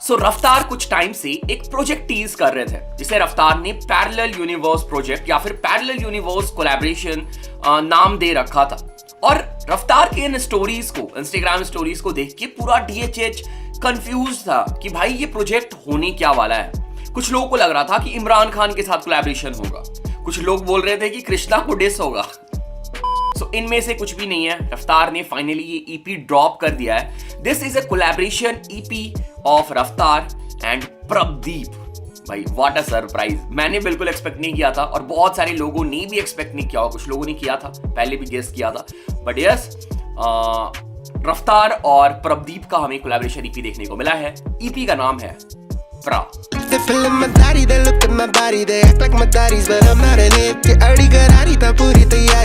सो रफ्तार कुछ टाइम से एक प्रोजेक्ट टीज कर रहे थे जिसे रफ्तार ने पैरेलल यूनिवर्स प्रोजेक्ट या फिर पैरेलल यूनिवर्स कोलैबोरेशन नाम दे रखा था। और रफ्तार के इन स्टोरीज को, इंस्टाग्राम स्टोरीज को देख के पूरा डीएचएच कंफ्यूज था कि भाई ये प्रोजेक्ट होने क्या वाला है। कुछ लोगों को लग रहा था कि इमरान खान के साथ कोलैबोरेशन होगा, कुछ लोग बोल रहे थे कि कृष्णा को डिस होगा। सो इनमें से कुछ भी नहीं है। रफ्तार ने फाइनली ये ईपी ड्रॉप कर दिया है। This is a collaboration EP of रफ्तार एंड प्रभदीप। भाई व्हाट अ सरप्राइज, मैंने बिल्कुल एक्सपेक्ट नहीं किया था और बहुत सारे लोगों ने भी एक्सपेक्ट नहीं किया। कुछ लोगों ने किया था, पहले भी गेस किया था, बट यस रफ्तार और प्रभदीप का हमें कोलैबोरेशन ईपी देखने को मिला है। ईपी का नाम है प्रा।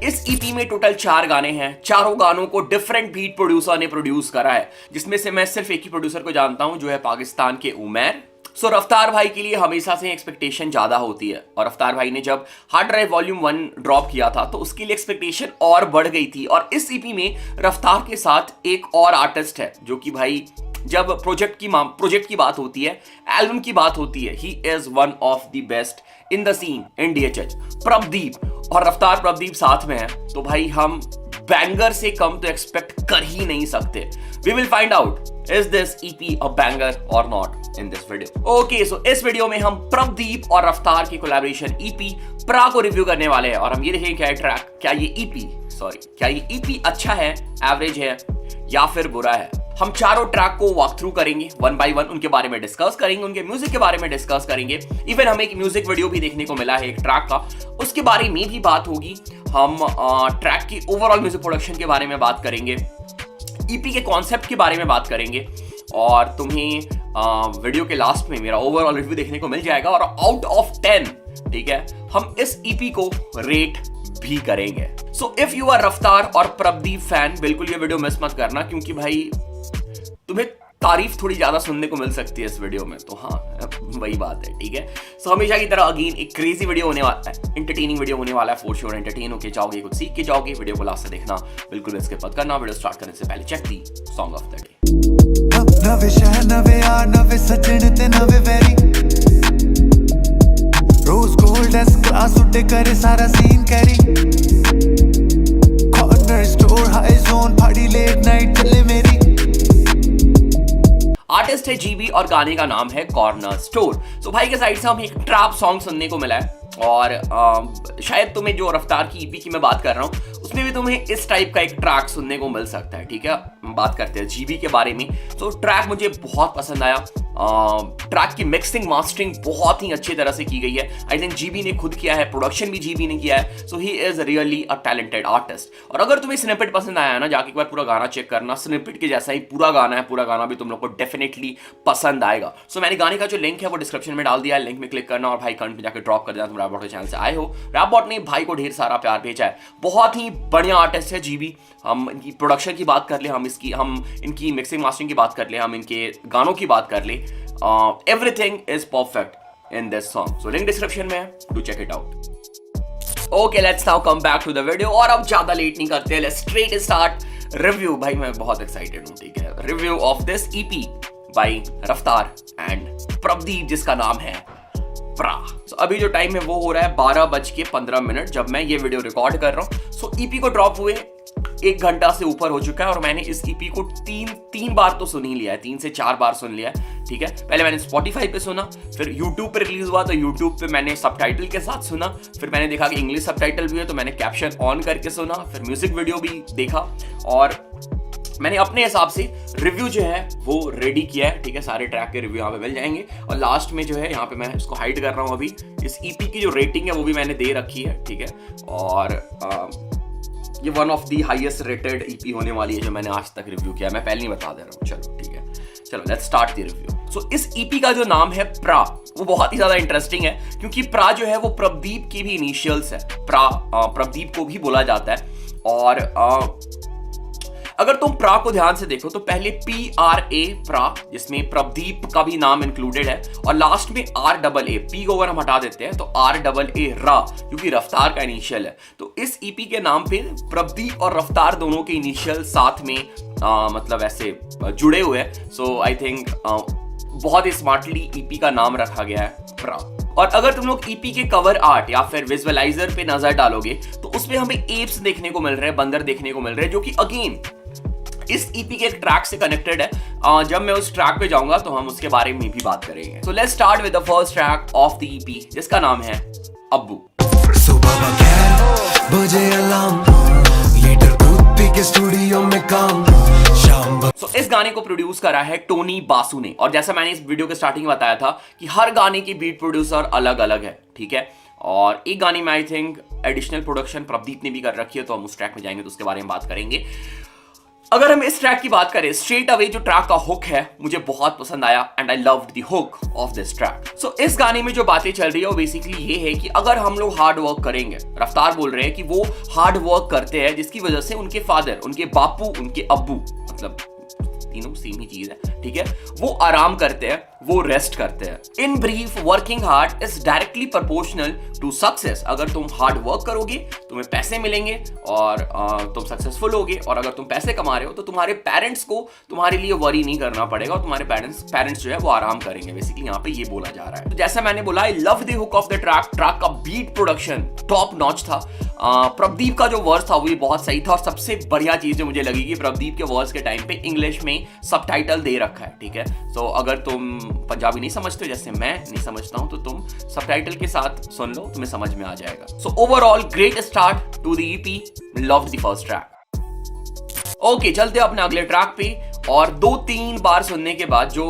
इस ईपी में टोटल 4 गाने हैं। चारों गानों को डिफरेंट बीट प्रोड्यूसर ने प्रोड्यूस करा है, जिसमें से मैं सिर्फ एक ही प्रोड्यूसर को जानता हूं जो है पाकिस्तान के उमैर। सो रफ्तार भाई के लिए हमेशा से एक्सपेक्टेशन ज्यादा होती है और रफ्तार भाई ने जब हार्ड ड्राइव वॉल्यूम 1 ड्रॉप किया था तो उसके लिए एक्सपेक्टेशन और बढ़ गई थी। और इस ईपी में रफ्तार के साथ एक और आर्टिस्ट है जो कि भाई जब प्रोजेक्ट की बात होती है, एल्बम की बात होती है, he is one of the best in the seen in DHH. Prabhdeep और रफ्तार प्रभदीप साथ में है तो भाई हम बैंगर से कम तो एक्सपेक्ट कर ही नहीं सकते। We will find out is this EP a banger or not in this video. Okay, so इस वीडियो में हम प्रभदीप और रफ्तार की कोलैबोरेशन ईपी प्रा को रिव्यू करने वाले हैं और हम ये देखेंगे क्या ये ईपी अच्छा है, एवरेज है या फिर बुरा है। हम चारों ट्रैक को वॉक थ्रू करेंगे, 1 बाय 1 उनके बारे में डिस्कस करेंगे, उनके म्यूजिक के बारे में डिस्कस करेंगे। इवन हमें एक म्यूजिक वीडियो भी देखने को मिला है एक ट्रैक का, उसके बारे में भी बात होगी। हम ट्रैक की ओवरऑल म्यूजिक प्रोडक्शन के बारे में बात करेंगे, ईपी के कॉन्सेप्ट के बारे में बात करेंगे और तुम्हें वीडियो के लास्ट में मेरा ओवरऑल रिव्यू देखने को मिल जाएगा। और आउट ऑफ 10, ठीक है, हम इस ईपी को रेट भी करेंगे। सो इफ यू आर रफ्तार और प्रभदीप फैन, बिल्कुल ये वीडियो मिस मत करना क्योंकि भाई तुम्हें तारीफ थोड़ी ज्यादा सुनने को मिल सकती है इस वीडियो में। तो हाँ, वही बात है, ठीक है। सो हमेशा की तरह अगेन एक क्रेजी वीडियो होने वाला है, एंटरटेनिंग वीडियो होने वाला है। फॉर श्योर एंटरटेन होके जाओगे, कुछ सीख के जाओगे। वीडियो को लास्ट से देखना, बिल्कुल स्किप मत करना। वीडियो स्टार्ट करने से पहले check the song of the day. नवे शहर नवे यार नवे सजन ते नवे वैरी, रोज गोल्ड एस क्लास उड़े करे सारा scene carry, corner store high zone party late night चले मेरी। आर्टिस्ट है जीबी और गाने का नाम है कॉर्नर स्टोर। सो भाई के साइड से हमें एक ट्रैप सॉन्ग सुनने को मिला है और शायद तुम्हें जो रफ्तार की ईपी की मैं बात कर रहा हूँ उसमें भी तुम्हें इस टाइप का एक ट्रैक सुनने को मिल सकता है, ठीक है। हम बात करते हैं जीबी के बारे में। तो ट्रैक मुझे बहुत पसंद आया। ट्रैक की मिक्सिंग मास्टरिंग बहुत ही अच्छी तरह से की गई है। आई थिंक जीबी ने खुद किया है, प्रोडक्शन भी जीबी ने किया है। So he is really a talented artist. और अगर तुम्हें स्निपेट पसंद आया है ना, जाके एक बार पूरा गाना चेक करना। स्निपेट के जैसा ही पूरा गाना है, पूरा गाना भी तुम लोग को डेफिनेटली पसंद आएगा। सो मैंने गाने का जो लिंक है वो डिस्क्रिप्शन में डाल दिया है, लिंक में क्लिक करना और भाई कमेंट में जाकर ड्रॉप कर देना तुम रैपबॉट के चैनल से आए हो। रैपबॉट ने भाई को ढेर सारा प्यार भेजा है। बहुत ही बढ़िया आर्टिस्ट है जीबी। हम इनकी प्रोडक्शन की बात कर ले, हम इनकी मिक्सिंग मास्टरिंग की बात कर ले, हम इनके गानों की बात कर ले, everything is perfect in this song. So link description में है, do check it out. Okay, let's now come back to the video और अब ज्यादा लेट नहीं करते, let's straight start review। भाई मैं बहुत excited हूँ, ठीक है। Review of this EP by रफ्तार and प्रभदीप जिसका नाम है प्रा। So अभी जो टाइम है वो हो रहा है 12:15 जब मैं ये वीडियो रिकॉर्ड कर रहा हूँ। So EP को ड्रॉप हुए 1 घंटा से ऊपर हो चुका है और मैंने इस ईपी को तीन बार तो सुन ही लिया है, 3 से 4 बार सुन लिया है, ठीक है। पहले मैंने स्पॉटिफाई पे सुना, फिर यूट्यूब पे रिलीज हुआ तो यूट्यूब पे मैंने सबटाइटल के साथ सुना, फिर मैंने देखा कि इंग्लिश सबटाइटल भी है तो मैंने कैप्शन ऑन करके सुना, फिर म्यूजिक वीडियो भी देखा और मैंने अपने हिसाब से रिव्यू जो है वो रेडी किया है, ठीक है। सारे ट्रैक के रिव्यू यहाँ पे मिल जाएंगे और लास्ट में जो है यहाँ पे मैं इसको हाइड कर रहा हूँ। अभी इस ईपी की जो रेटिंग है वो भी मैंने दे रखी है, ठीक है। और ये one of the highest rated EP होने वाली है जो मैंने आज तक रिव्यू किया। मैं पहले ही बता दे रहा हूँ, चलो ठीक है। चलो लेट्स स्टार्ट द रिव्यू। सो इस ईपी का जो नाम है प्रा, वो बहुत ही ज्यादा इंटरेस्टिंग है क्योंकि प्रा जो है वो प्रभदीप की भी इनिशियल्स है। प्रा प्रभदीप को भी बोला जाता है और अगर तुम प्रा को ध्यान से देखो तो पहले PRA प्रा, जिसमें प्रभदीप का भी नाम इंक्लूडेड है और लास्ट में RAA, P को अगर हम हटा देते हैं तो RAA रा, क्योंकि रफ्तार का इनिशियल है। तो इस ईपी के नाम पे प्रभदीप और रफ्तार दोनों के इनिशियल साथ में मतलब ऐसे जुड़े हुए हैं। सो आई थिंक बहुत ही स्मार्टली ईपी का नाम रखा गया है प्राग। और अगर तुम लोग ईपी के कवर आर्ट या फिर विजुअलाइजर पे नजर डालोगे तो उसमें हमें एप्स देखने को मिल रहे हैं, बंदर देखने को मिल रहे हैं, जो कि अगेन इस ईपी के ट्रैक से कनेक्टेड है। जब मैं उस ट्रैक पे जाऊंगा तो हम उसके बारे में भी बात करेंगे। So let's start with the first track of the EP, जिसका नाम है अब्बू। सुबह बजे अलार्म, लीटर दूध पी के स्टूडियो में काम, शाम So, इस गाने को प्रोड्यूस करा है टोनी बासु ने। और जैसा मैंने इस वीडियो के स्टार्टिंग में बताया था कि हर गाने की बीट प्रोड्यूसर अलग अलग है, ठीक है। और एक गाने में I think additional production Pradeep ने भी कर रखी है, तो हम उस ट्रैक में जाएंगे तो उसके बारे में बात करेंगे। अगर हम इस ट्रैक की बात करें, स्ट्रेट अवे जो ट्रैक का हुक है मुझे बहुत पसंद आया and I loved the hook of this track. So इस गाने में जो बातें चल रही है वो बेसिकली ये है कि अगर हम लोग हार्ड वर्क करेंगे, रफ्तार बोल रहे हैं कि वो हार्ड वर्क करते हैं जिसकी वजह से उनके फादर, उनके बापू, उनके अब्बू, मतलब तीनों सेम ही चीज है, ठीक है, वो आराम करते हैं, वो रेस्ट करते हैं। In brief, working hard is directly proportional to success. अगर तुम हार्ड वर्क करोगे तुम्हें पैसे मिलेंगे और तुम सक्सेसफुल होगे, और अगर तुम पैसे कमा रहे हो तो तुम्हारे पेरेंट्स को तुम्हारे लिए वरी नहीं करना पड़ेगा और तुम्हारे पेरेंट्स जो है वो आराम करेंगे। बेसिकली यहाँ पे ये बोला जा रहा है। तो जैसा मैंने बोला, आई love the hook of the track. Track का बीट प्रोडक्शन टॉप नॉच था। प्रदीप का जो वर्स था वो भी बहुत सही था। और सबसे बढ़िया चीज जो मुझे लगी कि प्रदीप के वर्स के टाइम पे इंग्लिश में सबटाइटल दे रखा है, ठीक है। सो अगर तुम पंजाबी नहीं समझते हो, जैसे मैं नहीं समझता हूं, तो तुम सबटाइटल के साथ सुन लो, तुम्हें समझ में आ जाएगा। So overall great start to the EP, loved the first track. Okay, चलते हैं अपने अगले ट्रैक पे। और 2-3 बार सुनने के बाद जो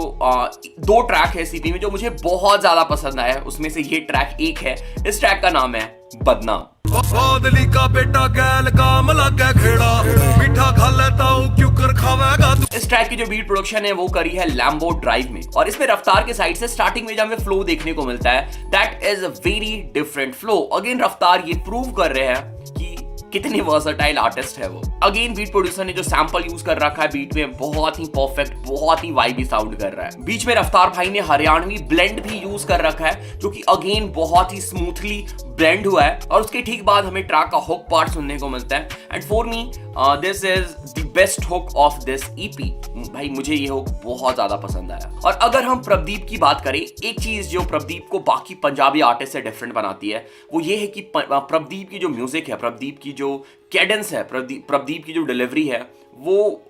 2 ट्रैक है सीपी में जो मुझे बहुत ज्यादा पसंद आया, उसमें से ये ट्रैक एक है। इस ट्रैक का नाम है बदनाम। बादली का बेटा गैल काम लगा खेड़ा, मीठा खा लेता हूं क्यों कर खावेगा तू। इस ट्रैक की जो बीट प्रोडक्शन है वो करी है लैम्बो ड्राइव में। और इसमें रफ्तार के साइड से स्टार्टिंग में जब हमें फ्लो देखने को मिलता है, that is a very different flow. Again रफ्तार ये प्रूव कर रहे हैं कि कितने वर्सटाइल आर्टिस्ट है वो। अगेन बीट प्रोड्यूसर ने जो सैंपल यूज कर रखा है बीट में, बहुत ही परफेक्ट, बहुत ही वाइबी साउंड कर रहा है। बीच में रफ्तार भाई ने हरियाणवी ब्लेंड भी यूज कर रखा है, जो कि अगेन बहुत ही स्मूथली ब्लेंड हुआ है। और उसके ठीक बाद हमें ट्रैक का हुक पार्ट सुनने को मिलता है। And for me this is the best hook of this EP. भाई मुझे ये हुक बहुत ज्यादा पसंद आया। और अगर हम प्रदीप की बात करें, एक चीज जो प्रदीप को बाकी पंजाबी आर्टिस्ट से डिफरेंट बनाती है वो ये है कि प्रदीप की जो म्यूजिक है, प्रदीप की जो कैडेंस है, प्रदीप की जो डिलीवरी है, वो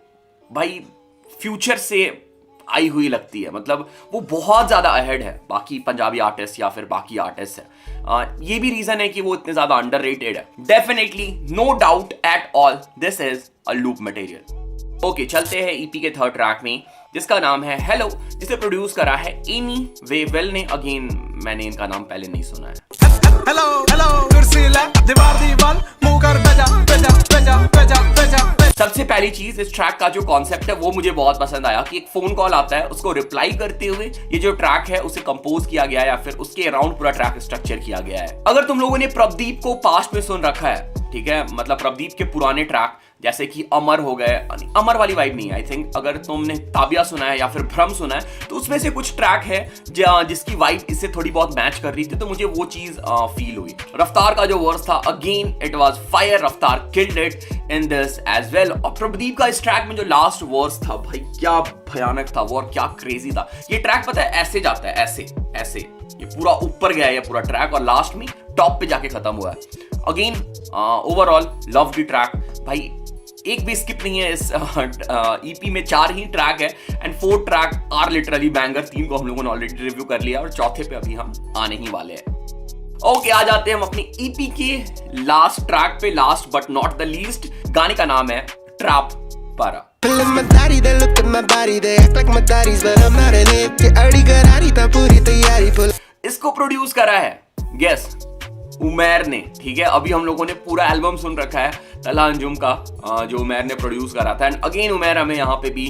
भाई फ्यूचर से आई हुई लगती है। मतलब वो बहुत ज्यादा अहेड है बाकी पंजाबी आर्टिस्ट या फिर बाकी आर्टिस्ट है। ये भी रीजन है कि वो इतने ज्यादा अंडररेटेड है। Definitely, no doubt at all, this is a loop material. Okay, चलते हैं ईपी के थर्ड ट्रैक में, जिसका नाम है हेलो, जिसे प्रोड्यूस करा है एनी वेवेल ने। अगेन मैंने इनका नाम पहले नहीं सुना है। हेलो हेलो कुर्सी ला दीवार दीवार मुंह कर बजा बजा बजा बजा बजा। सबसे पहली चीज, इस ट्रैक का जो कॉन्सेप्ट है वो मुझे बहुत पसंद आया कि एक फोन कॉल आता है, उसको रिप्लाई करते हुए ये जो ट्रैक है उसे कंपोज किया गया है या फिर उसके अराउंड पूरा ट्रैक स्ट्रक्चर किया गया है। अगर तुम लोगों ने प्रदीप को पास्ट में सुन रखा है, ठीक है, मतलब प्रदीप के पुराने ट्रैक जैसे कि अमर हो गए, अमर वाली वाइब नहीं है आई थिंक, अगर तुमने ताबिया सुना है या फिर भ्रम सुना है तो उसमें से कुछ ट्रैक है जिसकी वाइब इससे थोड़ी बहुत मैच कर रही थी, तो मुझे वो चीज फील हुई। रफ्तार का जो वर्स था, again it was fire, Raftaar killed it in this as well. और प्रदीप का इस ट्रैक में जो लास्ट वर्स था, भाई क्या भयानक था वो और क्या क्रेजी था। ये ट्रैक पता है ऐसे जाता है, ऐसे ऐसे, ये पूरा ऊपर गया है ये पूरा ट्रैक और लास्ट में टॉप पे जाके खत्म हुआ है। Again overall love the track. भाई एक भी स्किप नहीं है इस ईपी में। 4 ही ट्रैक है and 4 track are literally banger. 3 को हम लोगों ने ऑलरेडी रिव्यू कर लिया और चौथे पे अभी हम आने ही वाले हैं। ओके, आ जाते हैं हम अपनी ईपी के लास्ट ट्रैक पे, last but not the least. गाने का नाम है ट्रैप पारा। इसको प्रोड्यूस करा है गेस उमैर ने, ठीक है। अभी हम लोगों ने पूरा एल्बम सुन रखा है तला अंजुम का, जो उमैर ने प्रोड्यूस करा था। एंड अगेन उमैर हमें यहाँ पे भी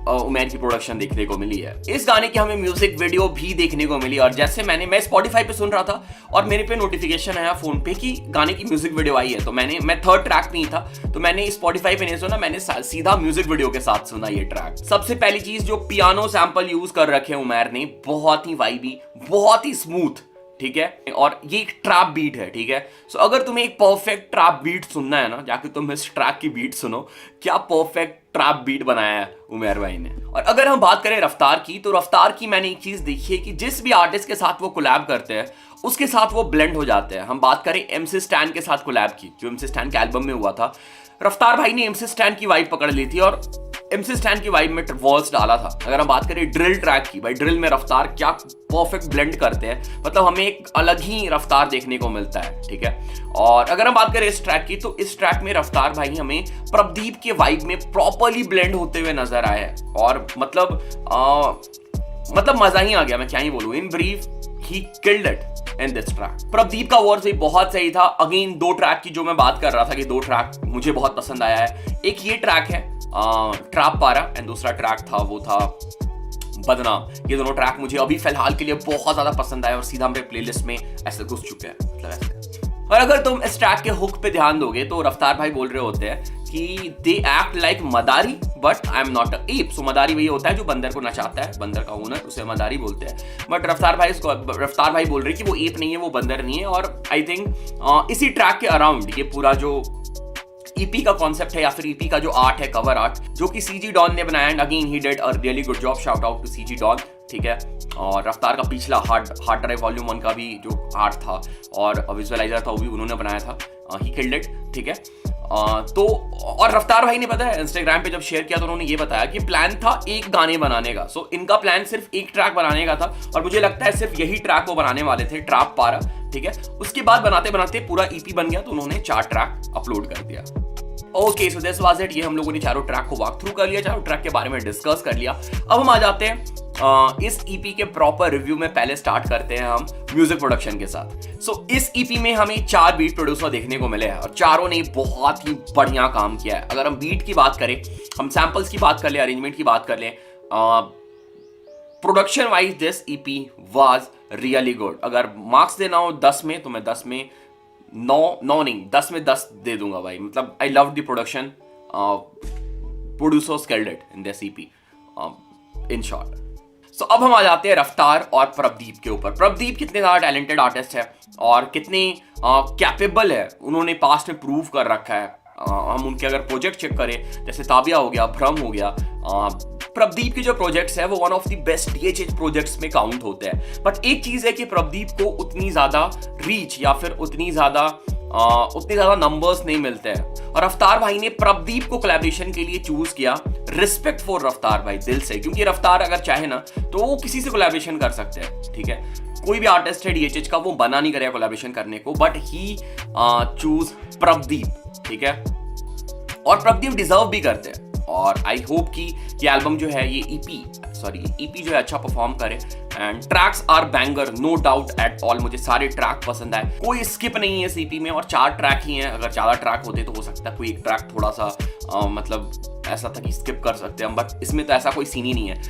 उमैर की प्रोडक्शन देखने को मिली है। इस गाने की हमें म्यूजिक वीडियो भी देखने को मिली। और जैसे मैं स्पॉटिफाई पे सुन रहा था और मेरे पे नोटिफिकेशन आया फोन पे कि गाने की म्यूजिक वीडियो आई है, तो मैं थर्ड ट्रैक पे ही था, तो मैंने स्पॉटिफाई पे नहीं सुना, मैंने सीधा म्यूजिक वीडियो के साथ सुना ये ट्रैक। सबसे पहली चीज, जो पियानो सैंपल यूज कर रखे उमैर ने, बहुत ही वाइबी, बहुत ही स्मूथ, ठीक है, और ये एक ट्रैप बीट है, ठीक है। सो अगर तुम्हें एक परफेक्ट ट्रैप बीट सुनना है ना, जाके तुम इस ट्रैक की बीट सुनो, क्या परफेक्ट ट्रैप बीट बनाया है उमेर भाई ने। और अगर हम बात करें रफ्तार की, तो रफ्तार की मैंने एक चीज देखी है कि जिस भी आर्टिस्ट के साथ वो कोलैब करते हैं उसके साथ वो ब्लेंड हो जाते हैं। हम बात करें MC स्टैन के साथ कोलैब की, जो MC स्टैन के एल्बम में हुआ था, रफ्तार भाई ने MC स्टैन की वाइब पकड़ ली थी और MC स्टैन की वाइब में वर्स डाला था। अगर हम बात करें ड्रिल ट्रैक की, भाई ड्रिल में रफ्तार क्या परफेक्ट ब्लेंड करते हैं, मतलब हमें एक अलग ही रफ्तार देखने को मिलता है, ठीक है। और अगर हम बात करें इस ट्रैक की, तो इस ट्रैक में रफ्तार भाई हमें प्रदीप के वाइब में प्रॉपरली ब्लेंड होते हुए नजर आए हैं और मतलब मजा ही आ गया, मैं क्या ही बोलूं। In brief he killed it in this track. Pradeep का वर्स भी बहुत सही था। अगेन दो ट्रैक की जो मैं बात कर रहा था कि दो ट्रैक मुझे बहुत पसंद आया है। एक ये ट्रैक है ट्रैप पारा, एंड दूसरा ट्रैक था वो था बदनाम। ये दोनों ट्रैक मुझे अभी फिलहाल के लिए बहुत ज्यादा पसंद आए और सीधा मेरे प्लेलिस्ट में ऐसे घुस चुके हैं, मतलब ऐसे। और अगर तुम इस ट्रैक के हुक पे ध्यान दोगे तो रफ्तार भाई बोल रहे होते हैं कि they act like madari but I am not a ape. So मदारी वही होता है जो बंदर को नचाता है, बंदर का ओनर, उसे मदारी बोलते हैं। बट रफ्तार भाई बोल रहे कि वो एप नहीं है, वो बंदर नहीं है। और आई थिंक इसी ट्रैक के अराउंड ये पूरा जो ईपी का कॉन्सेप्ट है या फिर ईपी का जो आर्ट है, कवर आर्ट, जो कि सीजी डॉन ने बनाया, and again he did a really good job, shout out to CG Don, ठीक है। और रफ्तार का पिछला हार्ड ड्राइव वॉल्यूम 1 का भी जो आर्ट था और विजुअलाइजर था वो भी उन्होंने बनाया था, ही किल्ड इट, ठीक है। तो और रफ्तार भाई ने पता है इंस्टाग्राम पे जब शेयर किया तो उन्होंने ये बताया कि प्लान था एक गाने बनाने का। सो इनका प्लान सिर्फ एक ट्रैक बनाने का था और मुझे लगता है सिर्फ यही ट्रैक वो बनाने वाले थे, ट्रैप पारा, ठीक है। उसके बाद बनाते बनाते पूरा ईपी बन गया तो उन्होंने 4 ट्रैक अपलोड कर दिया। Okay, so this was it. ये हम लोगों ने चारों ट्रैक को वॉक थ्रू कर लिया, चारों ट्रैक के बारे में डिस्कस कर लिया। अब हम आ जाते हैं इस ईपी के प्रॉपर रिव्यू में। पहले स्टार्ट करते हैं हम म्यूजिक प्रोडक्शन के साथ। सो इस ईपी में हमें 4 बीट प्रोड्यूसर देखने को मिले हैं और चारों ने बहुत ही बढ़िया काम किया है। अगर हम बीट की बात करें, हम सैंपल्स की बात कर ले, अरेंजमेंट की बात कर ले, production wise this EP was really good. अगर मार्क्स देना हो 10 में तो मैं 10 में 9 नहीं 10 में 10 दे दूंगा भाई। मतलब I love the production, producers killed it in this EP in short. So अब हम आ जाते हैं रफ्तार और प्रदीप के ऊपर। प्रदीप कितने ज़्यादा टैलेंटेड आर्टिस्ट है और कितने कैपेबल है, उन्होंने पास्ट में प्रूव कर रखा है। हम उनके अगर प्रोजेक्ट चेक करें, जैसे ताबिया हो गया, भ्रम हो गया, प्रदीप के जो प्रोजेक्ट्स है वो one of the best DHH projects में काउंट होते हैं। बट एक चीज़ है कि प्रदीप को उतनी ज़्यादा रीच या फिर उतने ज़्यादा नंबर्स नहीं मिलते हैं। और रफ्तार भाई ने प्रदीप को कोलैबोरेशन के लिए चूज किया। रिस्पेक्ट फॉर रफ्तार भाई दिल से, क्योंकि रफ्तार अगर चाहे ना तो वो किसी से कोलैबोरेशन कर सकते हैं, ठीक है। कोई भी आर्टिस्ट है DHH का, वो बना नहीं करेगा कोलैबोरेशन करने को, बट ही चूज प्रदीप, ठीक है। और प्रदीप डिजर्व भी करते हैं और आई होप कि ये एल्बम जो है, ये ईपी जो है अच्छा परफॉर्म करे। And tracks are banger, no doubt at all. मुझे सारे ट्रैक पसंद आए, कोई स्किप नहीं है इस ईपी में और 4 ट्रैक ही हैं। अगर ज़्यादा ट्रैक होते तो हो सकता है कोई एक ट्रैक थोड़ा सा मतलब ऐसा था कि स्किप कर सकते हैं हम, बट इसमें तो ऐसा कोई सीन ही नहीं है।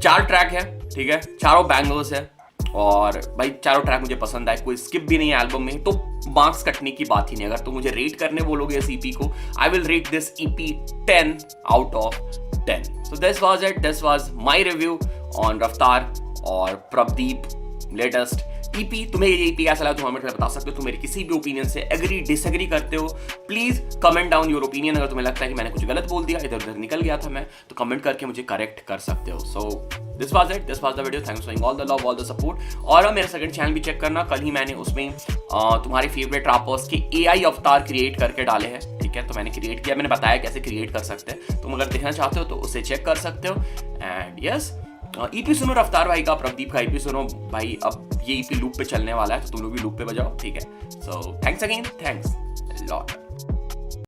4 ट्रैक है, ठीक है, चारों बैंगर्स है और भाई चारों ट्रैक मुझे पसंद आए, कोई स्किप भी नहीं है एल्बम में, तो मार्क्स कटने की बात ही नहीं। अगर तुम मुझे रेट करने बोलोगे इस ईपी को, I will rate this EP 10 out of 10. So this was it. This was my review on रफ्तार और प्रदीप लेटेस्ट ईपी। तुम्हें ये ईपी कैसा लगा तुम हमें बता सकते हो। तुम मेरे किसी भी ओपिनियन से एग्री डिसएग्री करते हो, please comment down your opinion. अगर तुम्हें लगता है कि मैंने कुछ गलत बोल दिया, इधर उधर निकल गया था मैं, तो कमेंट करके मुझे करेक्ट कर सकते हो। So this was it, this was the video. Thanks for all the love, all the support. और मेरा सेकंड चैनल भी चेक करना, कल ही मैंने उसमें तुम्हारे फेवरेट रैपर्स के AI अवतार क्रिएट करके डाले हैं, ठीक है। तो मैंने क्रिएट किया, मैंने बताया कैसे क्रिएट कर सकते हैं। तुम अगर देखना चाहते हो तो उसे चेक कर सकते हो। एंड यस, ईपी सुनो रफ्तार भाई का, प्रदीप का ईपी सुनो भाई। अब ये ईपी लूप पे चलने वाला है तो तुम लोग भी लूप पे बजाओ, ठीक है। So thanks again, thanks lot.